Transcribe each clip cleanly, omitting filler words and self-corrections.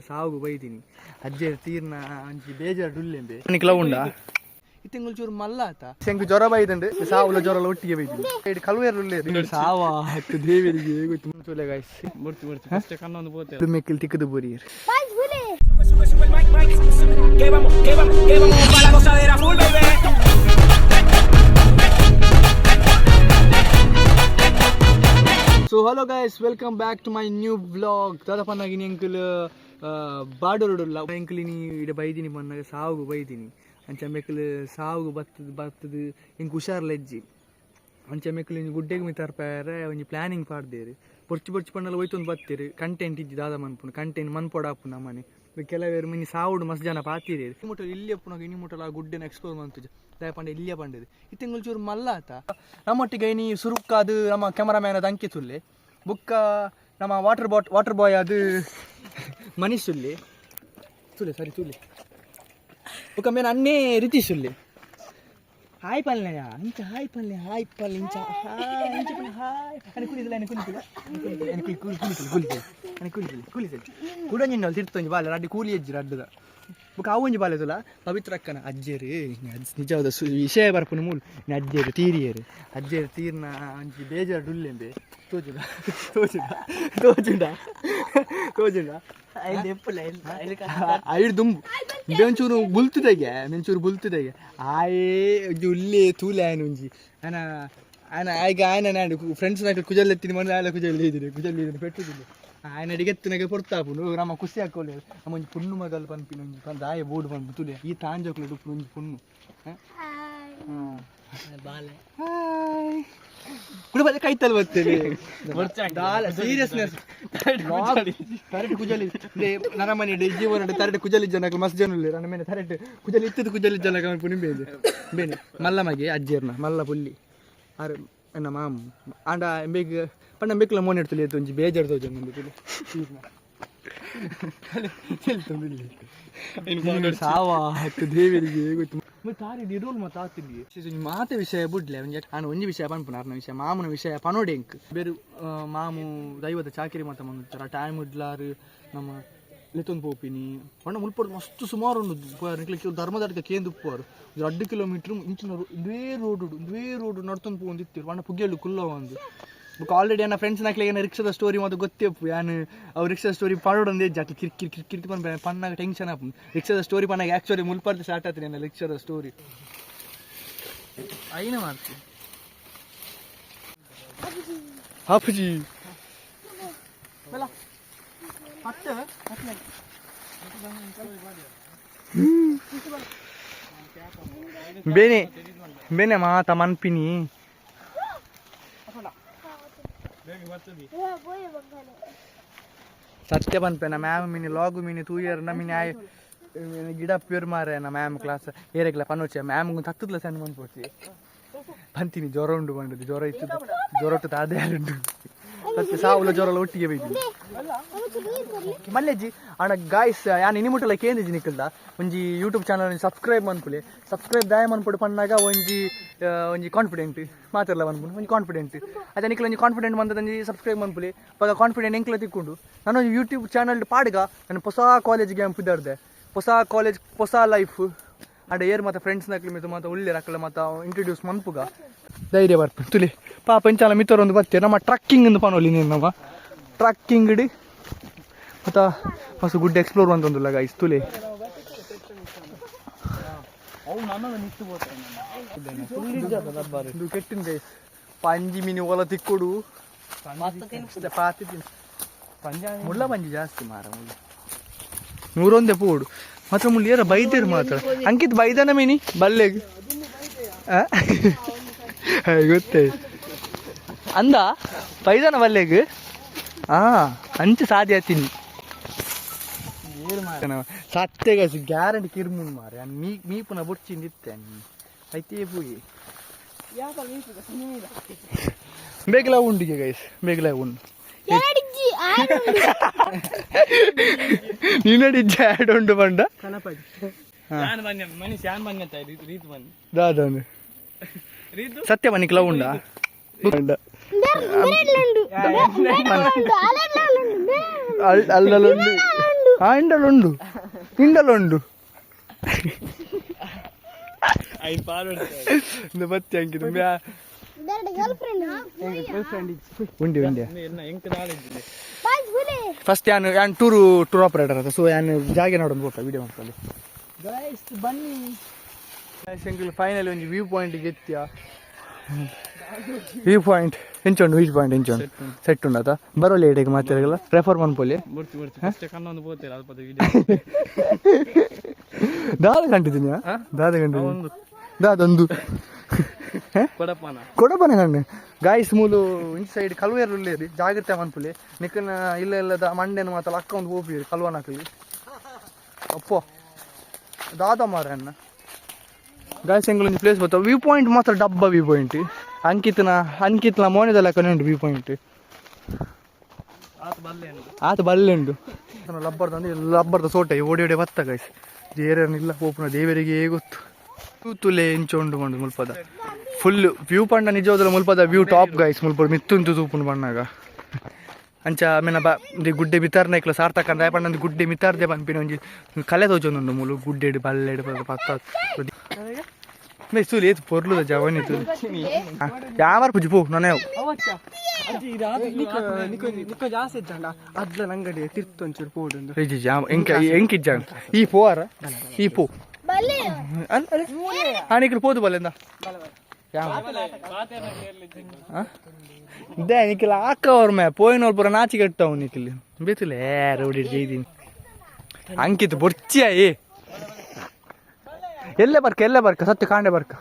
ಸಾವುಗು ಬೈತೀನಿ ಅಜ್ಜೆ ತೀರ್ನ ಅಂಚಿ ಬೇಜಾರು ಡುಲ್ಲೆಂಬೆ ನಿಕ್ಲ ಉಂಡ ಇತ್ತಿಂಗಳು ಚೂರು ಮಲ್ಲ ಆತ ಶಂಕು ಜ್ವರ ಬೈದಂಡು ಸಾವುಲ ಜ್ವರ ಒಟ್ಟಿಗೆ ಬೈತೀನಿ ಕಳುವೇರು ಸಾವ ಹತ್ತು ದೇವರಿಗೆ ಗೊತ್ತು ಮುಂಚೂಲೆ ಗಾಯ್ಸಿ ಬರ್ತಿ ಕಣ್ಣೊಂದು ಬೋತೆ ಮೆಕ್ಕಿಲ್ ತಿಕ್ಕದು ಬೋರಿ So hello guys, welcome back to my new vlog. Tada pannagini uncle baadorodulla uncle ni ida baidini pannaga saavugu baidini ancha mekle saavugu battadu inga husharla ejji ancha mekle ni guddege mi tarpare onji planning paadderu porchi pannala hoytonu batteri content ijji dada manpunu content manpoda appu namane ಕೆಲವೇರು ಮಿನಿ ಸಾವುಡು ಮಸ್ತ್ ಜನ ಪಾತಿರಿ ಮುಟ್ಟಲು ಇಲ್ಲಿ ಅಪ್ಪನಾಗ ಇನ್ನು ಮುಟ್ಟಲು ಆ ಗುಡ್ಡನ ಎಕ್ಸ್ಪ್ಲೋರ್ ಮಾಡ್ತಿದ್ದೆ ದಯ ಪಂಡೆ ಇಲ್ಲಿಯೇ ಪಂಡದು ಇತ್ತಿಂಗಳು ಚೂರು ಮಲ್ಲ ಆತ ನಮ್ಮೊಟ್ಟಿಗೆ ನೀ ಸುರುಕ್ಕಾದು ನಮ್ಮ ಕ್ಯಾಮರಾಮ್ಯಾನ್ ಅದು ಅಂಕೆ ಸುಲ್ಲೆ ಬುಕ್ಕ ನಮ್ಮ ವಾಟರ್ ಬಾಯ್ ಅದು ಮನೀಶ್ ಸುಲ್ಲೆ ಸುಲ್ಲೆ ಬುಕ್ಕ ಮೇನ ಅನ್ನೇ ರಿತೀಶ್ ಸುಲ್ಲೆ ಹಾಯ್ ಪಲ್ಲೆಯ ಇಂಚ ಹಾಯ್ ಪಲ್ಲೆ ಇಂಚ ಹಾಯ್ ಅನಿ ಕುಲಿಸಲಿ ಕುಡಂಜಿನ ತಿರ್ತಂಜಿ ಬಾಲೆ ರಡ್ಡಿ ಕೂಲಿ ಅಜ್ಜಿ ರಡ್ಡದ ಬುಕ್ಕ ಅವಂಜಿ ಬಾಲೆ ತುಲ ಪವಿತ್ರ ಅಕ್ಕನ ಅಜ್ಜೇರಿ ನಿಜವಾದ ವಿಷಯ ಬರ್ಪುನ ಮೂಲ ಅಜ್ಜೇರು ತೀರಿಯರು ಅಜ್ಜೇರು ತೀರ್ನ ಅಂಚಿ ಬೇಜಾರು ಡುಲ್ಲೆಂಬೆ ತೋಜುಂಡ ಐದು ದುಂಬು ಮೆಂಚೂರು ಬುಲ್ತುದಾಗೆ ಆಯೇ ಉಲ್ಲೇ ತೂಲೆ ಆಯನ ಒಂಜಿ ఆయన ఫ్రెండ్స్ నాకు కుజలు ఎత్తిన మన ఆయన కుజలు పెట్టుతుంది ఆయన అడిగెత్తినగా పొడతాపు రమ్మ కుసి ಹಾಕೋలేదు ಅಮ್ಮ ಪುಣ್ಣು ಮಗಲ್ ಪನ್ಪಿನ ದಾಯ ಬೋರ್ಡು ಬಂದು ತುಲೆ ಈ ತಾಂಜೋಕ್ಲೆಟ್ ಉಪ್ಪು ಒಂದು ಪುಣ್ಣು ಕೂಡ ಬರೀ ಕೈತಲ್ ಬರ್ತೇವೆ ಸೀರಿಯಸ್ನೆಸ್ ತರಟು ಕುಜಲಿ ನರಮನೆ ಜೀವನ ತರಟು ಕುಜಲಿ ಜನಕ್ಕೆ ಮಸ್ತ್ ಜನ ನನ್ನ ಮೇಲೆ ತರಟು ಕುಜಲಿ ಇತ್ತದ ಕುಜಲಿ ಜನಕ್ಕೆ ಪುಣಿ ಬೇನೆ ಮಲ್ಲಮಗೆ ಅಜ್ಜೇರ್ನ ಮಲ್ಲ ಪುಲ್ಲಿ ಅರೆ ಎನ್ನ ಮಾಮ ಆಂಡ ಬೇಗ ಪಣ್ಣ ಬೇಕಲ್ಲ ಮೋನ್ ಇಡ್ತಲಿ ಎತ್ತು ಒಂಜಿ ಬೇಜಾರು ತೋಜ ನಂದು ಸಾವ ಹತ್ತು ದೇವರಿಗೆ ಗೊತ್ತು ತಾರಿ ಇಡೋಲ್ ಮತ್ತೆ ಆತಿದ್ವಿ ಮಾತೆ ವಿಷಯ ಬಿಡ್ಲೆ ನಾನು ಒಂಜಿ ವಿಷಯ ಪನ್ಪುನ ಅರ್ನ ವಿಷಯ ಮಾಮನ ವಿಷಯ ಪನೋಡೆ ಎಂಕ್ ಬೇರೆ ಮಾಮು ದೈವದ ಚಾಕಿರಿ ಮಾತ ಮಂಗ್ತಾರ ಟೈಮ್ ಇಡ್ಲಾರು ನಮ್ಮ ಲೆತ್ತೊಂದು ಪೋಪಿನಿ ಪಣ್ಣ ಮುಲ್ಪಡ್ ಮಸ್ತ್ ಸುಮಾರು ಉಂಡು ಧರ್ಮದಡ್ಕ ಕೇಂದ್ರ ಉಪ್ಪುವರು 2 ಕಿಲೋಮೀಟರ್ ಇಂಚಿನ ಇದೇ ರೋಡ್ ನಡ್ತೊಂದು ಪೋಂದಿತ್ತಿರು ಪಣ್ಣ ಪುಗ್ಗೆಳ್ಳು ಕುಲ್ಲ ಒಂದು ಬುಕ್ ಆಲ್ರೆಡಿ ನನ್ನ ಫ್ರೆಂಡ್ಸ್ ನಾಕ್ಲೆ ಏನ ರಿಕ್ಷಾದ ಸ್ಟೋರಿ ಮತ್ತು ಗೊತ್ತೇಪ್ಪು ಯಾನು ಅವ್ರು ರಿಕ್ಷಾದ ಸ್ಟೋರಿ ಪಡೋಡೊಂದು ಜಾತಿ ಕಿರ್ಕಿ ಪನ್ನಾಗ ಟೆನ್ಷನ್ ಆಪು ರಿಕ್ಷಾದ ಸ್ಟೋರಿ ಪನ್ನಾಗ ಆ್ಯಕ್ಚುಲಿ ಮುಲ್ಪರ್ದು ಸ್ಟಾರ್ಟ್ ಆಗ್ತೀನಿ ನನ್ನ ರಿಕ್ಷಾದ ಸ್ಟೋರಿ ಐನ ಮಾಡ್ತೀನಿ ಅಪ್ಪಜಿ ಬೇನೆ ಮಾತ ಮನ್ಪಿನಿ ಸತ್ಯ ಪನ್ಪೆನ ಮ್ಯಾಮ್ ಮಿನಿ ಲಾಗು ಮಿನಿ 2 ಇಯರ್ ನಮಿನಿ ಆಯ್ ಗಿಡ ಪ್ಯೂರ್ ಮಾರೆ ನಾ ಮ್ಯಾಮ್ ಕ್ಲಾಸ್ ಏರೆಗ್ಲ ಪನ್ನೋಚೆ ಮ್ಯಾಮ್ ತತ್ತದ್ಲ ಸಣ್ಣ ಮನ್ಪೋಚಿ ಬಂತೀನಿ ಜ್ವರ ಉಂಡು ಬಂಡದು ಜ್ವರ ಇತ್ತು ಜ್ವರ ಒಟ್ಟು ಅದೇ ಉಂಟು ಸತ್ಯ ಸಾವುಲ ಜ್ವರ ಒಟ್ಟಿಗೆ ಬೈತೀನಿ ಮಲ್ಲೆಜ್ಜಿ ಅಣ್ಣ ಗಾಯ್ಸ್ ಯಾನು ಇನಿಮುಟ್ಟಲ ಕೇಂದ್ರಜಿ ನಿಕ್ಕಲ್ದ ಒಂಜಿ ಯೂಟ್ಯೂಬ್ ಚಾನಲ್ ಸಬ್ಸ್ಕ್ರೈಬ್ ಮನ್ಪುಲೆ ಸಬ್ಸ್ಕ್ರೈಬ್ ದಾಯ ಮನ್ಪುಡು ಪನ್ನಾಗ ಒಂಜಿ ಕಾನ್ಫಿಡೆಂಟ್ ಮಾತೆಲ್ಲ ಮನ್ಪುಡು ಒಂಜಿ ಕಾನ್ಫಿಡೆಂಟ್ ಅದೇ ನಿಕ್ಕಲ ಒಂಜಿ ಕಾನ್ಫಿಡೆಂಟ್ ಬಂದದಂಜಿ ಸಬ್ಸ್ಕ್ರೈಬ್ ಮನ್ಪುಲೆ ಪಗ ಕಾನ್ಫಿಡೆಂಟ್ ಎಂಕ್ಲ ತಿಕ್ಕೊಂಡು ನಾನು ಯೂಟ್ಯೂಬ್ ಚಾನಲ್ ಪಾಡ್ಗ ನಾನು ಹೊಸ ಕಾಲೇಜಿಗೆ ಪುದಾರ್ದೆ ಹೊಸ ಕಾಲೇಜ್ ಹೊಸ ಲೈಫ್ ಅಡೆ ಏರ್ ಮತ್ತು ಫ್ರೆಂಡ್ಸ್ ನಕ್ಲಿ ಮಿತ್ತು ಮತ್ತು ಒಳ್ಳೆ ರಕ್ಕಲ ಮತ್ತು ಇಂಟ್ರಡ್ಯೂಸ್ ಮನ್ಪುಗ ಧೈರ್ಯ ಬರ್ಪು ತುಲಿ ಪಾಪ ಇಂಚಾಲ ಮಿತ್ತರೊಂದು ಬರ್ತೀವಿ ನಮ್ಮ ಟ್ರಕ್ಕಿಂಗ್ ಎಂದು ಪನೋಲಿ ನೀನು ನಮ್ಮ ಟ್ರಕ್ಕಿಂಗ್ ಇಡಿ ಮತ್ತು ಹೊಸ ಗುಡ್ ಎಕ್ಸ್ಪ್ಲೋರ್ ಅಂತಂದಿಲ್ಲ ಗೈಸ್ ತುಲಿ ಕೆಟ್ಟಿನ ಗೈಸ್ ಪಂಜಿ ಮಿನಿ ಒಲ ತಿಕ್ಕೊಡು ಪಾತಿ ಮುಳ್ಳ ಪಂಜಿ ಜಾಸ್ತಿ ಮಾರ ಮುಳ್ಳ 100 ಪೋಡು ಮಾತ್ರ ಮುಳ್ಳು ಏರ ಬೈದೇರು ಮಾತ್ರ ಅಂಕಿತ್ ಬೈದನ ಮಿನಿ ಬಲ್ಲೆಗೆ ಗೊತ್ತೇ ಅಂದ ಬೈದನ ಬಲ್ಲೆಗೆ ಅಂಚು ಸಾಧ್ಯ ತಿನ್ನಿ ಸತ್ತೆಗ ಗ್ಯಾರಂಟಿ ಕಿರ್ಮುನ್ ಮಾರೆ ಮೀ ಪುನಃ ಬುಡ್ಚಿಂದ ಇತ್ತೆ ಐತೆ ಪೂಗಿ ಬೇಗಲ ಉಂಡಿಗೆ ಗೈಸ್ ಬೇಗಲ ಉಂಡು ನೀನಡಿಜ್ಜ ಆ್ಯಡ್ ಉಂಡು ಬಂಡ ಸತ್ಯ ಬನ್ನಿಕ್ಲ ಉಂಡ ಅಲ್ಲುಂಡು ఇండలుండు ಬತ್ತಿ ಹಂಗಿದ್ದು ಫಸ್ಟ್ ಯಾನ್ ಟೂರ್ ಆಪರೇಟರ್ ಅದ ಸೊ ಯಾನ್ ಜಾಗೆ ನೋಡೋದು ಬೋಟ ವಿಡಿಯೋ ಮಾಡ್ಕೊಳ್ಳಿ ಬನ್ನಿ ಫೈನಲಿ ಒಂದು ವ್ಯೂ ಪಾಯಿಂಟ್ ಗೆತ್ಯ ವ್ಯೂ ಪಾಯಿಂಟ್ ಎಂಚುಂಡು ವ್ಯೂ ಪಾಯಿಂಟ್ ಎಂಚುಂಡು ಸೆಟ್ ಉಂಡತ ಬರೋ ಲೇಟಿಗೆ ಮಾತಾಡಲ್ಲ ರೆಫರ್ ಮನ್ಪೋಲಿ ದಾದ ಕಂಡಿದ್ದೀನಿ ದಾದೊಂದು ಕೊಡಪನ ಕಣ್ಣು ಗಾಯ್ಸ್ ಮೂಲು ಇಂಚ ಸೈಡ್ ಕಲ್ವೇರು ಉಳ್ಳೇರಿ ಜಾಗ್ರತೆ ಮನ್ಪುಲಿ ನಿಕ್ಕನ ಇಲ್ಲ ಇಲ್ಲದ ಮಂಡೆನ ಮಾತಲ್ಲ ಅಕ್ಕ ಒಂದು ಹೋಗ್ತೀರಿ ಕಲ್ವನ ಹಾಕಲಿ ಅಪ್ಪೋ ದಾದ ಮಾರ ಅಣ್ಣ ಗಾಯ್ಸ್ ಹೆಂಗೆ ಪ್ಲೇಸ್ ಬರ್ತಾವೆ ವ್ಯೂ ಪಾಯಿಂಟ್ ಮಾತ್ರ ಡಬ್ಬ ವ್ಯೂ ಪಾಯಿಂಟ್ ಅಂಕಿತ್ನ ಮೋನಿದಲ್ಲ ಕಣ್ಣು ವ್ಯೂ ಪಾಯಿಂಟ್ ಆತ ಬಲ್ಲೆ ಉಂಟು ಲಬ್ಬರ್ದ ಸೋಟೆ ಓಡಿ ಬತ್ತ ಗಾಯ್ಸ್ ದೇರನಿಲ್ಲ ಓಪನ ದೇವರಿಗೆ ಗೊತ್ತು ತೂತುಲೆ ಇಂಚ ಉಂಡು ಮಂಡು ಮುಲ್ಪದ ಫುಲ್ ವ್ಯೂ ಪಂಡ ನಿಜವಾದ ಮುಲ್ಪದ ವ್ಯೂ ಟಾಪ್ ಗಾಯ್ಸ್ ಮುಲ್ಪ ಮಿತ್ತುಂತು ತೂಪುಂಡು ಬಣ್ಣಾಗ ಅಂಚ ಆಮೇಲೆ ಗುಡ್ಡೆ ಮಿತಾರ್ನ ಇಕ್ಲ ಸಾರ್ಥಕ ಅಂದ್ರೆ ಪಂಡ ಗುಡ್ಡೆ ಮಿತಾರ್ದೆ ಪಂಪಿನ ಒಂಜಿ ಕಲೆ ತೋಜೊಂದುಂಡು ಮೂಲು ಗುಡ್ಡೆಡು ಬಲ್ಲೆಡು ಪತ್ತ ಸುಲಿ ಏತು ಪೊರ್ಲುದ ಜವನಿ ತುಲಿ ಯಾವಾರ ಪುಜಿ ಪೋ ನಾನೇ ಜಾಸ್ತಿ ಇದ್ದಂಡ ಅದ್ಲ ನಂಗಡಿ ತಿರ್ತೊಂಚೂರು ಪೋಡು ಎಂಕಿಜ್ಜ ಈ ಪೋವಾರ ಈ ಪೋ ಆನಿಕಲ್ ಪೋದು ಬಲ್ಲೆಂದ ಇದೇ ನಿಖಿಲ್ ಹಾಕವ್ರ ಮೇ ಪೋಯಿನವ್ರು ಪೂರ ನಾಚಿ ಕಟ್ಟವು ನಿಖಿಲ್ ಬೇತಿಲ್ಲ ರೋಡಿ ಜೈದೀನಿ ಅಂಕಿತ್ ಬೊರ್ಚಿಯಾಯಿ ಎಲ್ಲೇ ಬರ್ಕ ಸತ್ಯ ಕಾಂಡೆ ಬರ್ಕ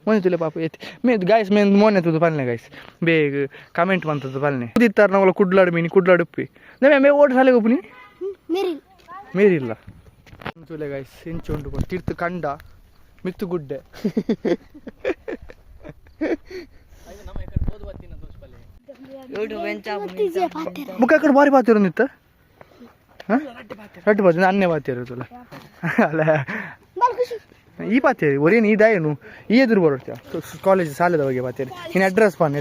ಮೊನ್ನೆ ತುಲೆ ಪಾಪ ಏತಿ ಗಾಯ್ಸ್ ಮೇನ್ ಮೊನ್ನೆ ತುದು ಪಲ್ನೆ ಗಾಯ್ಸ್ ಬೇಗ ಕಮೆಂಟ್ ಬಂತದ್ದು ಪಲ್ನೆ ಇತ್ತಾರೆ ನಾವಲ್ಲ ಕುಡ್ಲಾಡು ಮೀನಿ ಕುಡ್ಲಾಡು ಉಪ್ಪಿ ಮೇ ಓಡ್ ಸಾಲೆಗೆ ಒಪ್ಪು ಮೇರಿಲ್ಲ ತುಲೆ ಗಾಯ್ಸ್ ಇಂಚು ಉಂಟು ತೀರ್ಥ ಕಂಡ ಮಿತ್ತು ಗುಡ್ಡೆ ಮುಖ ಕಡೆ ಬಾರಿ ಬಾತಿರೋ ನಿತ್ತ ರಟ್ಟು ಬಾತಿ ಅನ್ನೇ ಬಾತಿರೋ ತುಲ ಅಲ್ಲ ಈ ಬಾತಿರಿ ಒರೇನು ಇದಾಯೇನು ಈ ಎದುರು ಬರೋಡ್ತೀಯ ಕಾಲೇಜ್ ಸಾಲದ ಬಗ್ಗೆ ಬಾತಿರಿ ನೀನು ಅಡ್ರೆಸ್ ಪಾನ್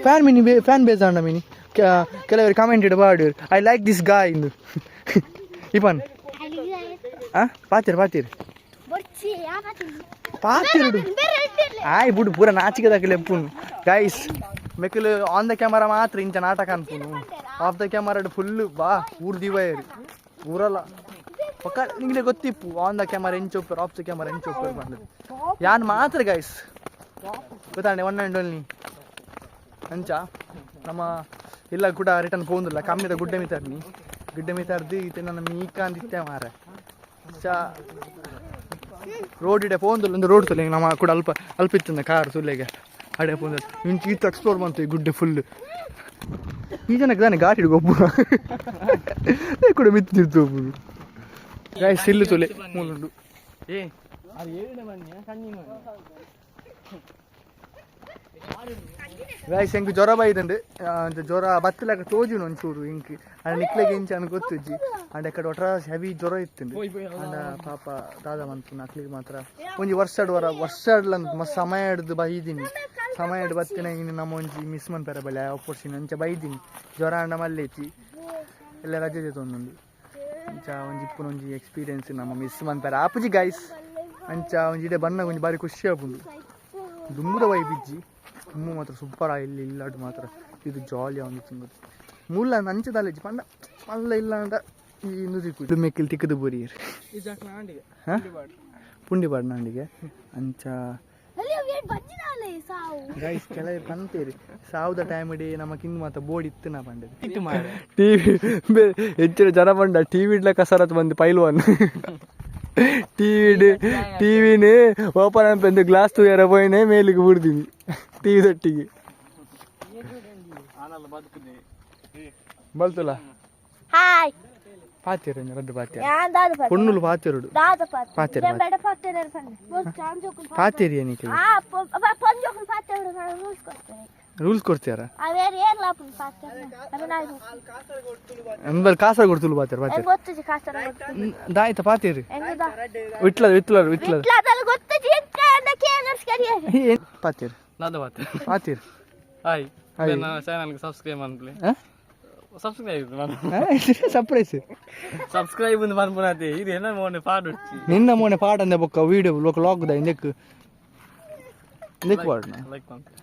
ಫ್ಯಾನ್ ಮೀನಿ ಫ್ಯಾನ್ ಬೇಸ್ ಅಂಡ ಮೀನಿ ಕೆಲವರು ಕಮೆಂಟ್ ಇಡಬಾರ್ದು ಐ ಲೈಕ್ ದಿಸ್ ಗಾಯ್ ಇಂದು ಇಪನ್ ಪಾತಿರು ಆಯ್ ಬಿಡು ಪೂರ ನಾಚಿಕೆದಾಕಲಿ ಎಪ್ಪುನು ಗೈಸ್ ಮೆಕ್ಕಲು ಆನ್ ದ ಕ್ಯಾಮರಾ ಮಾತ್ರ ಇಂಚ ನಾಟಕ ಅನ್ಪುನು ಆಫ್ ದ ಕ್ಯಾಮರಾ ಫುಲ್ಲು ಬಾ ಊರು ದಿವಾಯರಿ ಊರಲ್ಲ ಪಕ್ಕ ನಿಂಗೆ ಗೊತ್ತಿಪ್ಪು ಆನ್ ದ ಕ್ಯಾಮರಾ ಎಂಚೊಪ್ಪರು ಆಫ್ ದ ಕ್ಯಾಮರಾ ಎಂಚೊಪ್ಪರು ಬಂದದ್ದು ಯಾನ್ ಮಾತ್ರ ಗೈಸ್ ಗೊತ್ತಾಂಡೆ ಒನ್ ಆ್ಯಂಡ್ ಓನ್ಲಿ ಅಂಚ ನಮ್ಮ ಇಲ್ಲ ಕೂಡ ರಿಟರ್ನ್ ಪೋಂದಿಲ್ಲ ಕಮ್ಮಿದ ಗುಡ್ಡೆ ಮಿತಾರ್ದು ಇದು ನನ್ನ ಮೀಕಾಂದಿತ್ತೆ ಮಾರ ಚಾ ರೋಡ್ ಇಡೆ ಪೋಂದಿಲ್ಲ ಒಂದು ರೋಡ್ ತುಲೆ ನಮ್ಮ ಕೂಡ ಅಲ್ಪ ಇತ್ತಂದ ಕಾರ್ ಸುಲ್ಲೆಗೆ ಅಡೆ ಪೋಂದಿಲ್ಲ ಇಂಚು ಈತ ಎಕ್ಸ್ಪ್ಲೋರ್ ಬಂತು ಈ ಗುಡ್ಡೆ ಫುಲ್ ಈ ಜನಕ್ಕೆ ತಾನೆ ಗಾಡಿ ಒಬ್ಬ ಕೂಡ ಮಿತ್ತಿರ್ತು ಒಬ್ಬರು ಗಾಯ್ಸ್ ಇಲ್ಲಿ ತುಲೆ ಮೂಲುಂಡು ಗಾಯ್ಸ್ ಹೆಂಗೆ ಜ್ವರ ಬೈದಂಡು ಜ್ವರ ಬತ್ತಲಾಗ ತೋಜುನು ಒಂಚೂರು ಇಂಕ್ ಅಂಡ್ ನಿಕ್ಲೆಗೆ ಇಂಚ ಅನ್ ಗೊತ್ತುಜ್ಜಿ ಅಂಡ್ ಅಕ್ಕಡೆ ಒಟ್ರ ಹೆವಿ ಜ್ವರ ಇತ್ತುಂಡು ಅಂಡ ಪಾಪ ದಾದ ಮಂತು ಅಕ್ಲಿಗೆ ಮಾತ್ರ ಒಂಜಿ ವರ್ಷಡ್ಲಂತ ಮಸ್ತ್ ಸಮಯ ಹಿಡ್ದು ಬೈದೀನಿ ಸಮಯ ಹಿಡ್ದು ಬತ್ತಿನ ಇನ್ನು ನಮ್ಮ ಒಂಜಿ ಮಿಸ್ ಮನ್ಪೆರ ಬಳೆ ಒಪ್ಪೊಡ್ಸಿನಿ ಅಂಚ ಬೈದೀನಿ ಜ್ವರ ಅಂಡ ಮಲ್ಲೇಚಿ ಎಲ್ಲ ರಜೆ ತೊಂದುಂಡು ಅಂಚ ಒಂಜಿ ಇಪ್ಪುನ ಒಂಜಿ ಎಕ್ಸ್ಪೀರಿಯನ್ಸ್ ನಮ್ಮ ಮಿಸ್ ಮನ್ಪೆರ ಆಪುಜಿ ಗಾಯ್ಸ್ ಅಂಚ ಒಂಜಿ ಇಡೆ ಬಣ್ಣ ಒಂಜಿ ಬಾರಿ ಖುಷಿ ಆಪುಂಡು ದುಂಬುದ ವೈಬಿಜ್ಜಿ ತುಂಬ ಮಾತ್ರ ಸೂಪರ್ ಇಲ್ಲಿ ಇಲ್ಲಾಡು ಮಾತ್ರ ಇದು ಜಾಲಿ ಒಂದು ತಿಂಗಳು ಮೂಲ ಅಂಚದಲ್ಲಜ್ಜಿ ಪಂಡ ಮಲ್ಲ ಇಲ್ಲ ಅಂದ ಈ ನುದಿ ಮೆಕ್ಕಿಲ್ ತಿಕ್ಕದು ಬುರಿಯರ್ ಪುಂಡಿ ಬಾಡ್ನಂಡಿಗೆ ಅಂಚ ಗೈಸ್ ಕೆಲವರು ಕಂತೇರಿ ಸಾವುದ ಟೈಮ್ ಇಡೀ ನಮಕಿಂದು ಮಾತ್ರ ಬೋರ್ಡ್ ಇತ್ತು ನಾ ಪಂಡದು ಟಿವಿ ಹೆಚ್ಚಿನ ಜನ ಪಂಡ ಟಿವಿ ಇಡ್ಲ ಕಸರತ್ ಬಂದು ಪೈಲ್ವಾನ್ ಟಿವಿನೇ ಓಪನ್ ಅನ್ಪಂದು ಗ್ಲಾಸ್ ತೂಯರ ಪೋಯಿನೇ ಮೇಲಿಗೆ ಬಿಡ್ತೀನಿ ಟಿವಿ ತಟ್ಟಿಗೆ ಬಲ್ತುಲ ಪಾತಿರು ರಡ್ಡು ಪಾತಿರು ಪೊಣ್ಣುಲು ಪಾತಿರುಡು ಪಾತಿರಿ ಏನಕ್ಕೆ ರೂಲ್ಸ್ ಕೊಡ್ತೀಯಾರ ಅಂಬಲ್ ಕಾಸರ ಕೊಡ್ತುಲು ಪಾತಿರು ದಾಯ್ತ ಪಾತಿರಿ ವಿಟ್ಲರ್ ಪಾತಿರು ಪಾತಿರು ಹಾಯ್ ಚಾನಲ್ಗೆ ಸಬ್ಸ್ಕ್ರೈಬ್ ಮಾಡ್ಲಿ సబ్స్క్రైబ్ మనం సర్ప్రైజ్ సబ్స్క్రైబ్ ఉంది మన పునాది ఇది ఏనా మోనే పాడు వచ్చి నిన్న మొన్న పాట అందే బొక్క వీడియో ఒక లాక్ దా ఇందెక్కు ఇందెక్కు పాడునా లైక్ పంపి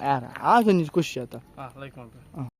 ಯಾರ ಆ ಸಂಜೆ ಖುಷಿ ಆಯ್ತಾ ಲೈಕ್ ಮಾಡ್ರಿ